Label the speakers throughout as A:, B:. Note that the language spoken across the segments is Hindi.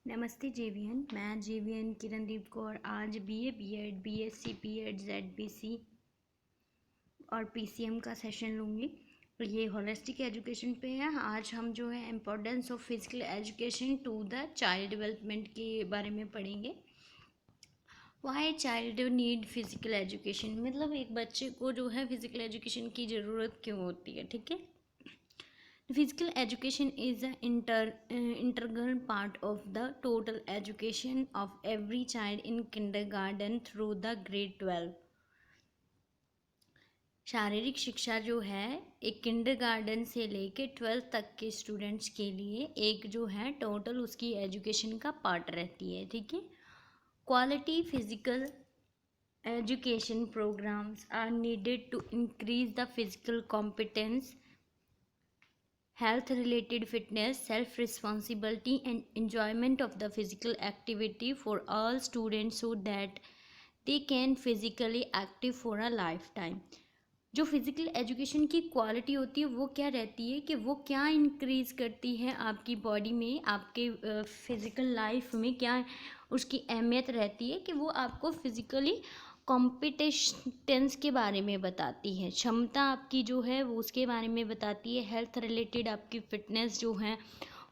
A: नमस्ते जेवीएन, मैं जेवीएन किरणदीप कौर आज BA BEd BSc BEd ZBC और पीसीएम का सेशन लूँगी। ये होलिस्टिक एजुकेशन पे है। आज हम जो है importance of physical education to the child development के बारे में पढ़ेंगे। Why child need physical education, मतलब एक बच्चे को जो है फिजिकल एजुकेशन की ज़रूरत क्यों होती है। ठीक है, physical education is an integral part of the total education of every child in kindergarten through the grade 12। शारीरिक शिक्षा जो है एक किंडरगार्टन से लेके 12th तक के स्टूडेंट्स के लिए एक जो है टोटल उसकी एजुकेशन का पार्ट रहती है। ठीक है, quality physical education programs are needed to increase the physical competence, health related fitness, self responsibility and enjoyment of the physical activity for all students so that they can physically active for a lifetime। जो फिज़िकल एजुकेशन की क्वालिटी होती है वो क्या रहती है कि वो क्या इंक्रीज़ करती है आपकी बॉडी में, आपके फिज़िकल लाइफ में क्या उसकी अहमियत रहती है कि वो आपको फिज़िकली कॉम्पिटेंस के बारे में बताती है, क्षमता आपकी जो है वो उसके बारे में बताती है, हेल्थ रिलेटेड आपकी फ़िटनेस जो है,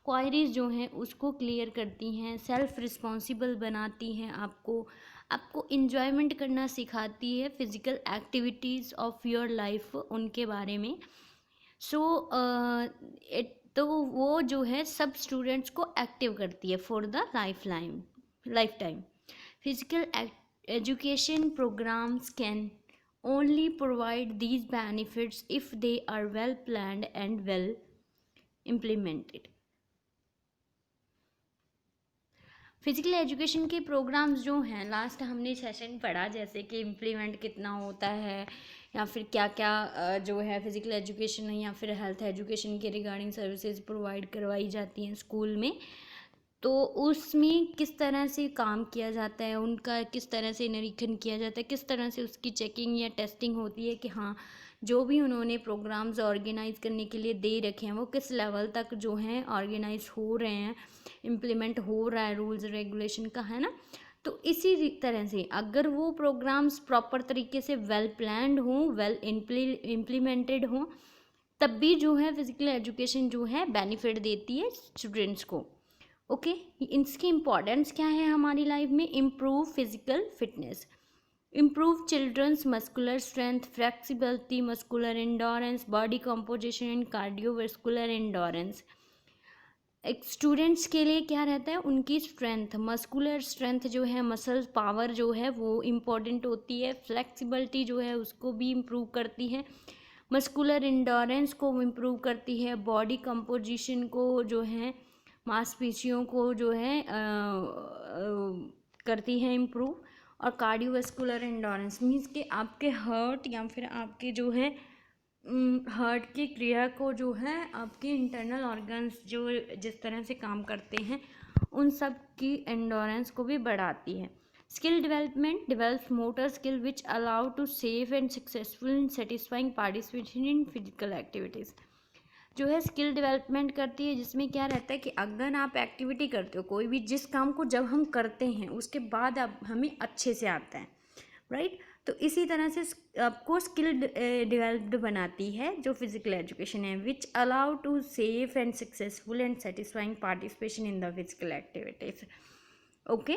A: क्वायरीज जो हैं उसको क्लियर करती हैं, सेल्फ रिस्पॉन्सिबल बनाती हैं, आपको इन्जॉयमेंट करना सिखाती है, physical activities of your life उनके बारे में। तो वो जो है सब स्टूडेंट्स को एक्टिव करती है for the life time. Physical education programs can only provide these benefits if they are well planned and well implemented। Physical education के प्रोग्राम्स जो हैं लास्ट हमने सेशन पढ़ा, जैसे कि इम्प्लीमेंट कितना होता है या फिर क्या क्या जो है फिजिकल एजुकेशन या फिर हेल्थ एजुकेशन के रिगार्डिंग सर्विसेज प्रोवाइड करवाई जाती हैं स्कूल में, तो उसमें किस तरह से काम किया जाता है, उनका किस तरह से निरीक्षण किया जाता है, किस तरह से उसकी चेकिंग या टेस्टिंग होती है कि हाँ जो भी उन्होंने प्रोग्राम्स ऑर्गेनाइज करने के लिए दे रखे हैं वो किस लेवल तक जो हैं ऑर्गेनाइज हो रहे हैं, इम्प्लीमेंट हो रहा है रूल्स रेगुलेशन का, है ना। तो इसी तरह से अगर वो प्रोग्राम्स प्रॉपर तरीके से वेल प्लान्ड हों, वेल इम्प्लीमेंटेड हों, तब भी जो है फिजिकल एजुकेशन जो है बेनिफिट देती है स्टूडेंट्स को। ओके, इसकी इम्पॉर्टेंस क्या है हमारी लाइफ में? Improve physical fitness, improve children's muscular strength, flexibility, muscular endurance, body composition and cardiovascular endurance. एक स्टूडेंट्स के लिए क्या रहता है, उनकी स्ट्रेंथ, मस्कुलर स्ट्रेंथ जो है, मसल पावर जो है वो इम्पॉर्टेंट होती है, फ्लेक्सिबिलिटी जो है उसको भी इम्प्रूव करती है, मस्कुलर एंडोरेंस को इम्प्रूव करती है, बॉडी कंपोजिशन को जो है मांसपेशियों को जो है करती है इम्प्रूव, और कार्डियोवास्कुलर एंडोरेंस मीन्स कि आपके हार्ट या फिर आपके जो है हार्ट की क्रिया को जो है आपके इंटरनल ऑर्गन्स जो जिस तरह से काम करते हैं उन सब की एंडोरेंस को भी बढ़ाती है। Skill development develops motor skill which allow to safe and successful in satisfying participation in physical activities. जो है स्किल डेवलपमेंट करती है, जिसमें क्या रहता है कि अगर आप एक्टिविटी करते हो कोई भी, जिस काम को जब हम करते हैं उसके बाद अब हमें अच्छे से आता है, राइट। तो इसी तरह से आपको स्किल डेवलप्ड बनाती है जो फिजिकल एजुकेशन है, which allow to safe and successful and satisfying participation in the physical activities. Okay,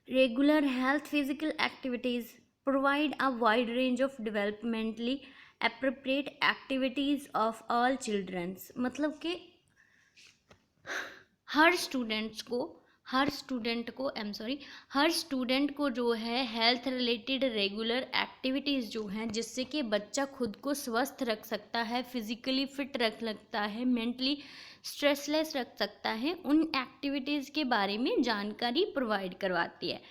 A: regular health physical activities provide a wide range of developmentally appropriate activities of all childrens, मतलब कि हर स्टूडेंट को जो है हेल्थ रिलेटेड रेगुलर एक्टिविटीज़ जो हैं जिससे कि बच्चा खुद को स्वस्थ रख सकता है, फिजिकली फिट रख सकता है, मेंटली स्ट्रेसलेस रख सकता है, उन एक्टिविटीज़ के बारे में जानकारी प्रोवाइड करवाती है।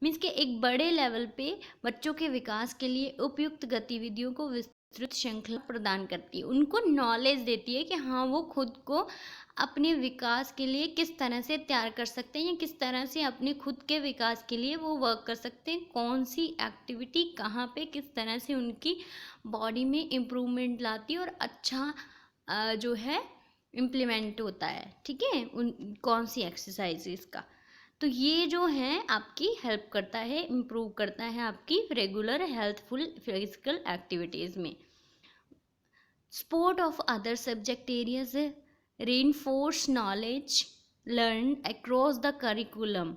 A: मीन्स कि एक बड़े लेवल पे बच्चों के विकास के लिए उपयुक्त गतिविधियों को विस्तृत श्रृंखला प्रदान करती है, उनको नॉलेज देती है कि हाँ वो खुद को अपने विकास के लिए किस तरह से तैयार कर सकते हैं या किस तरह से अपने खुद के विकास के लिए वो वर्क कर सकते हैं, कौन सी एक्टिविटी कहाँ पे किस तरह से उनकी बॉडी में इम्प्रूवमेंट लाती है और अच्छा जो है इम्प्लीमेंट होता है, ठीक है, उन कौन सी एक्सरसाइजेस का। तो ये जो है आपकी हेल्प करता है, इम्प्रूव करता है आपकी रेगुलर हेल्थफुल फिजिकल एक्टिविटीज़ में। Sport of other subject areas reinforce knowledge learned across the curriculum।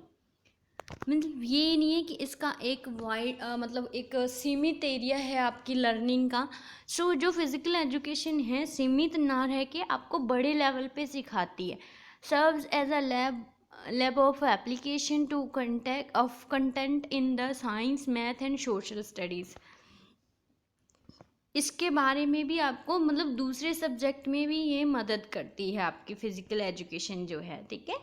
A: मतलब ये नहीं है कि इसका एक वाइड मतलब एक सीमित एरिया है आपकी लर्निंग का। सो जो फिज़िकल एजुकेशन है सीमित ना रह के आपको बड़े लेवल पे सिखाती है। Serves as a lab of application to content in the science, math and social studies. इसके बारे में भी आपको मतलब दूसरे सब्जेक्ट में भी ये मदद करती है आपकी फ़िज़िकल एजुकेशन जो है, ठीक है।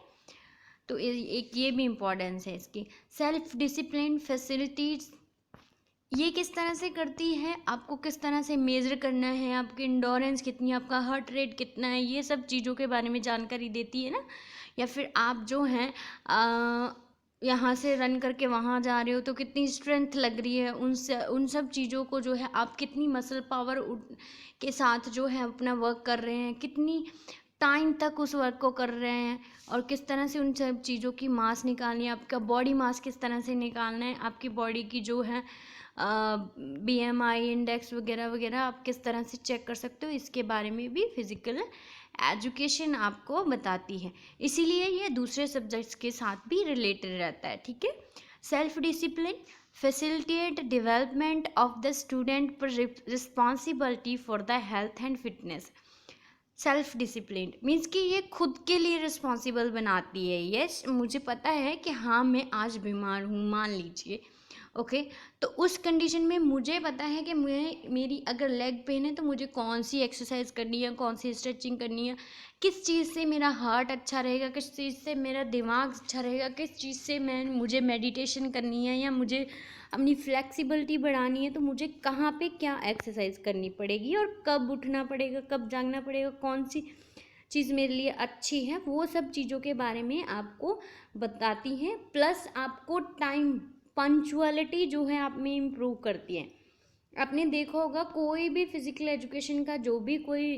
A: तो एक ये भी इम्पोर्टेंस है इसकी। सेल्फ डिसिप्लिन फैसिलिटीज ये किस तरह से करती है, आपको किस तरह से मेज़र करना है, आपकी इंडोरेंस कितनी है, आपका हार्ट रेट कितना है, ये सब चीज़ों के बारे में जानकारी देती है ना। या फिर आप जो हैं यहाँ से रन करके वहाँ जा रहे हो तो कितनी स्ट्रेंथ लग रही है, उन सब चीज़ों को जो है आप कितनी मसल पावर के साथ जो है अपना वर्क कर रहे हैं, कितनी टाइम तक उस वर्क को कर रहे हैं, और किस तरह से उन सब चीज़ों की मास निकालनी है, आपका बॉडी मास किस तरह से निकालना है, आपकी बॉडी की जो है BMI इंडेक्स वगैरह वगैरह आप किस तरह से चेक कर सकते हो, इसके बारे में भी फिज़िकल एजुकेशन आपको बताती है। इसीलिए ये दूसरे सब्जेक्ट्स के साथ भी रिलेटेड रहता है, ठीक है। Self discipline facilitate development of the student per responsibility for the health and fitness. Self discipline means कि ये खुद के लिए रिस्पॉन्सिबल बनाती है। यस, मुझे पता है कि हाँ मैं आज बीमार हूँ, मान लीजिए, ओके, तो उस कंडीशन में मुझे पता है कि मेरी अगर लेग पेन है तो मुझे कौन सी एक्सरसाइज करनी है, कौन सी स्ट्रेचिंग करनी है, किस चीज़ से मेरा हार्ट अच्छा रहेगा, किस चीज़ से मेरा दिमाग अच्छा रहेगा, किस चीज़ से मुझे मेडिटेशन करनी है, या मुझे अपनी फ्लेक्सिबिलिटी बढ़ानी है, तो मुझे कहाँ पे क्या एक्सरसाइज करनी पड़ेगी और कब उठना पड़ेगा, कब जागना पड़ेगा, कौन सी चीज़ मेरे लिए अच्छी है, वो सब चीज़ों के बारे में आपको बताती हैं। प्लस आपको टाइम पंचुअलिटी जो है आप में इम्प्रूव करती है। आपने देखा होगा कोई भी फिज़िकल एजुकेशन का जो भी कोई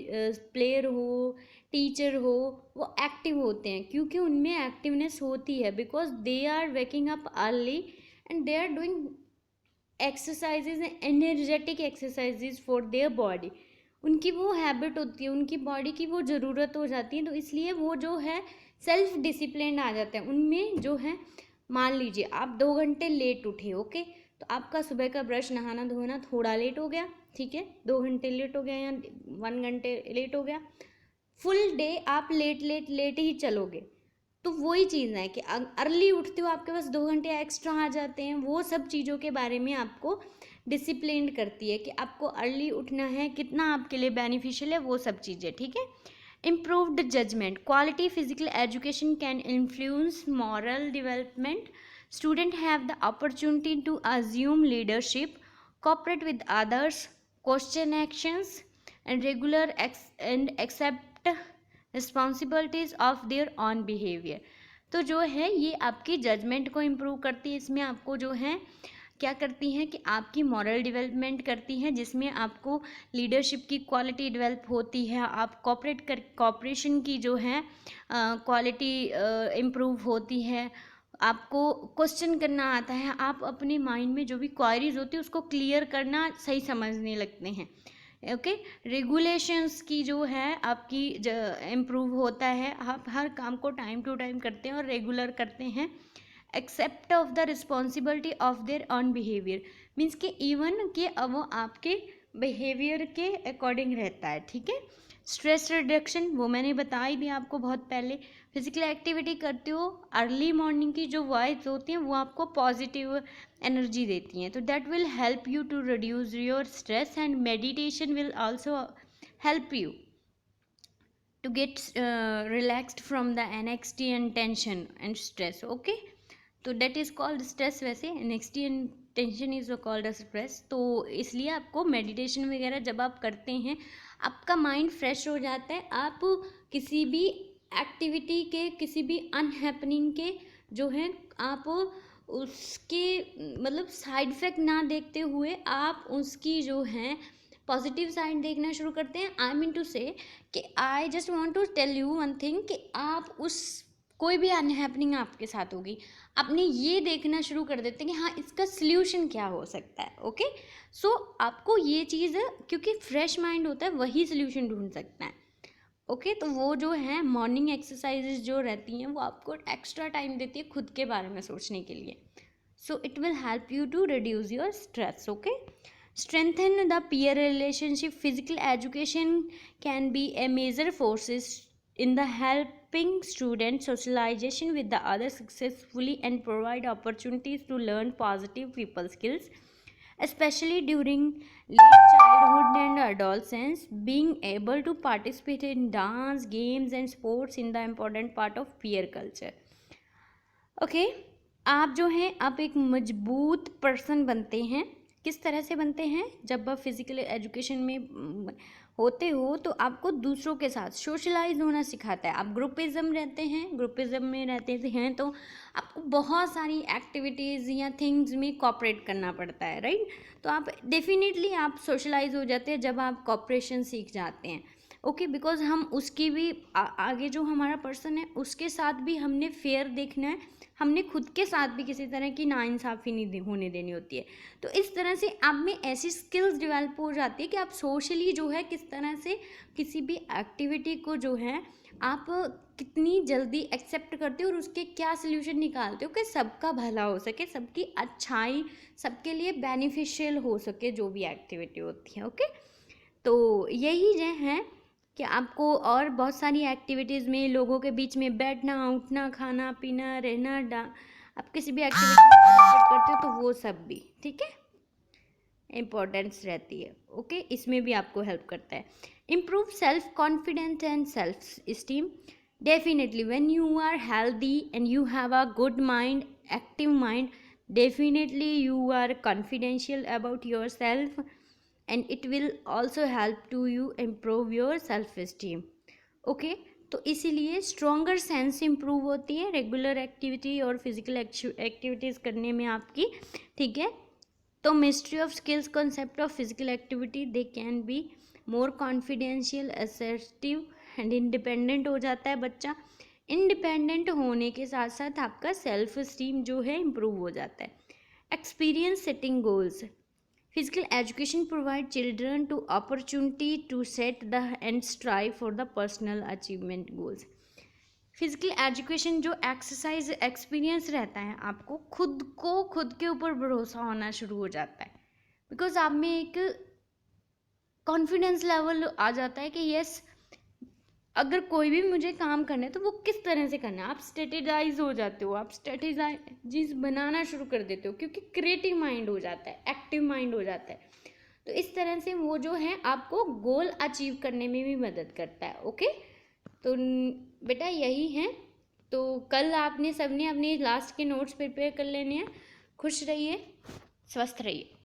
A: प्लेयर हो, टीचर हो, वो एक्टिव होते हैं क्योंकि उनमें एक्टिवनेस होती है, because they are waking up early and they are doing exercises, energetic exercises for their body. उनकी वो हैबिट होती है, उनकी बॉडी की वो ज़रूरत हो जाती है, तो इसलिए वो जो है सेल्फ डिसिप्लिन आ जाते हैं उनमें जो है। मान लीजिए आप 2 घंटे लेट उठे, ओके, तो आपका सुबह का ब्रश नहाना धोना थोड़ा लेट हो गया, ठीक है, 2 घंटे लेट हो गया या 1 घंटे लेट हो गया, फुल डे आप लेट ही चलोगे। तो वही चीज़ है कि अर्ली उठते हो आपके पास 2 घंटे एक्स्ट्रा आ जाते हैं। वो सब चीज़ों के बारे में आपको डिसिप्लिन करती है कि आपको अर्ली उठना है, कितना आपके लिए बेनिफिशियल है, वो सब चीज़ें, ठीक है। Improved judgement quality physical education can influence moral development. Student have the opportunity to assume leadership, cooperate with others, question actions, and accept responsibilities of their own behavior। तो जो है ये आपकी जजमेंट को इम्प्रूव करती है। इसमें आपको जो है क्या करती हैं कि आपकी मॉरल डेवलपमेंट करती हैं, जिसमें आपको लीडरशिप की क्वालिटी डेवलप होती है, आप कॉपरेशन की जो है क्वालिटी इम्प्रूव होती है, आपको क्वेश्चन करना आता है, आप अपने माइंड में जो भी क्वायरीज होती है उसको क्लियर करना सही समझने लगते हैं, ओके। रेगुलेशंस की जो है आपकी इम्प्रूव होता है, आप हर काम को टाइम टू टाइम करते हैं और रेगुलर करते हैं। Except of the responsibility of their on behaviour means कि इवन कि अब वो आपके बिहेवियर के अकॉर्डिंग रहता है, ठीक है। स्ट्रेस रिडक्शन वो मैंने बताई भी आपको बहुत पहले। फिजिकल एक्टिविटी करते हो, अर्ली मॉर्निंग की जो वाइब्स होती हैं वो आपको पॉजिटिव एनर्जी देती हैं, तो that will help you to reduce your stress, and meditation will also help you to get relaxed from the anxiety and tension and stress, okay। तो that is called stress, वैसे anxiety and tension is called as stress। तो इसलिए आपको मेडिटेशन वगैरह जब आप करते हैं आपका माइंड फ्रेश हो जाता है, आप किसी भी एक्टिविटी के, किसी भी अनहैपनिंग के जो है आप उसके मतलब साइड इफ़ेक्ट ना देखते हुए आप उसकी जो है पॉजिटिव साइड देखना शुरू करते हैं। आई मीन टू से कि I just want to tell you one thing कि आप उस कोई भी अनहैपनिंग आपके साथ होगी, आपने ये देखना शुरू कर देते हैं कि हाँ इसका सल्यूशन क्या हो सकता है। ओके, सो आपको ये चीज़, क्योंकि फ्रेश माइंड होता है वही सल्यूशन ढूंढ सकता है। ओके, तो वो जो है मॉर्निंग एक्सरसाइजेज जो रहती हैं वो आपको एक्स्ट्रा टाइम देती है खुद के बारे में सोचने के लिए। So it will help you to reduce your stress. Okay, strengthen the peer relationship. Physical education can be a major forces in the helping students socialization with the others successfully and provide opportunities to learn positive people skills, especially during late childhood and adolescence. Being able to participate in dance, games and sports in the important part of peer culture. Okay, आप जो हैं आप एक मजबूत पर्सन बनते हैं। किस तरह से बनते हैं? जब आप फिज़िकल एजुकेशन में होते हो तो आपको दूसरों के साथ सोशलाइज होना सिखाता है। आप ग्रुपिज़म रहते हैं, ग्रुपिज़म में रहते हैं तो आपको बहुत सारी एक्टिविटीज़ या थिंग्स में कोऑपरेट करना पड़ता है, राइट? तो आप डेफिनेटली आप सोशलाइज हो जाते हैं जब आप कोऑपरेशन सीख जाते हैं। ओके, बिकॉज हम उसकी भी आगे जो हमारा पर्सन है उसके साथ भी हमने फेयर देखना है, हमने खुद के साथ भी किसी तरह की नाइंसाफ़ी नहीं होने देनी होती है। तो इस तरह से आप में ऐसी स्किल्स डेवलप हो जाती है कि आप सोशली जो है किस तरह से किसी भी एक्टिविटी को जो है आप कितनी जल्दी एक्सेप्ट करते हो और उसके क्या सोल्यूशन निकालते हो कि सबका भला हो सके, सबकी अच्छाई, सबके लिए बेनिफिशियल हो सके जो भी एक्टिविटी होती है। ओके, तो यही जो है कि आपको और बहुत सारी एक्टिविटीज़ में लोगों के बीच में बैठना, उठना, खाना पीना, रहना, आप किसी भी एक्टिविटी में पार्टिसिपेट करते हो तो वो सब भी ठीक है इम्पोर्टेंस रहती है। ओके, इसमें भी आपको हेल्प करता है। Improve self confidence and self esteem. Definitely when you are healthy and you have a good mind, active mind, definitely you are confidential about yourself and it will also help to you improve your self esteem. Okay, तो इसीलिए स्ट्रॉन्गर सेंस इम्प्रूव होती है रेगुलर एक्टिविटी और फिजिकल एक्टिविटीज़ करने में आपकी, ठीक है। तो mystery of skills concept of physical activity, they can be more confidential, assertive and independent हो जाता है बच्चा। इंडिपेंडेंट होने के साथ साथ आपका सेल्फ स्टीम जो है इम्प्रूव हो जाता है। Experience setting goals, physical education provide children to opportunity to set the and strive for the personal achievement goals. Physical education जो एक्सरसाइज एक्सपीरियंस रहता है, आपको खुद के ऊपर भरोसा होना शुरू हो जाता है, बिकॉज आप में एक कॉन्फिडेंस लेवल आ जाता है कि यस, अगर कोई भी मुझे काम करना है तो वो किस तरह से करना है। आप स्ट्रेटेजाइज हो जाते हो, आप स्ट्रेटेजाइज बनाना शुरू कर देते हो, क्योंकि क्रिएटिव माइंड हो जाता है, एक्टिव माइंड हो जाता है। तो इस तरह से वो जो है आपको गोल अचीव करने में भी मदद करता है। ओके, तो बेटा यही है। तो कल आपने सबने अपने लास्ट के नोट्स प्रिपेयर कर लेने हैं। खुश रहिए, स्वस्थ रहिए।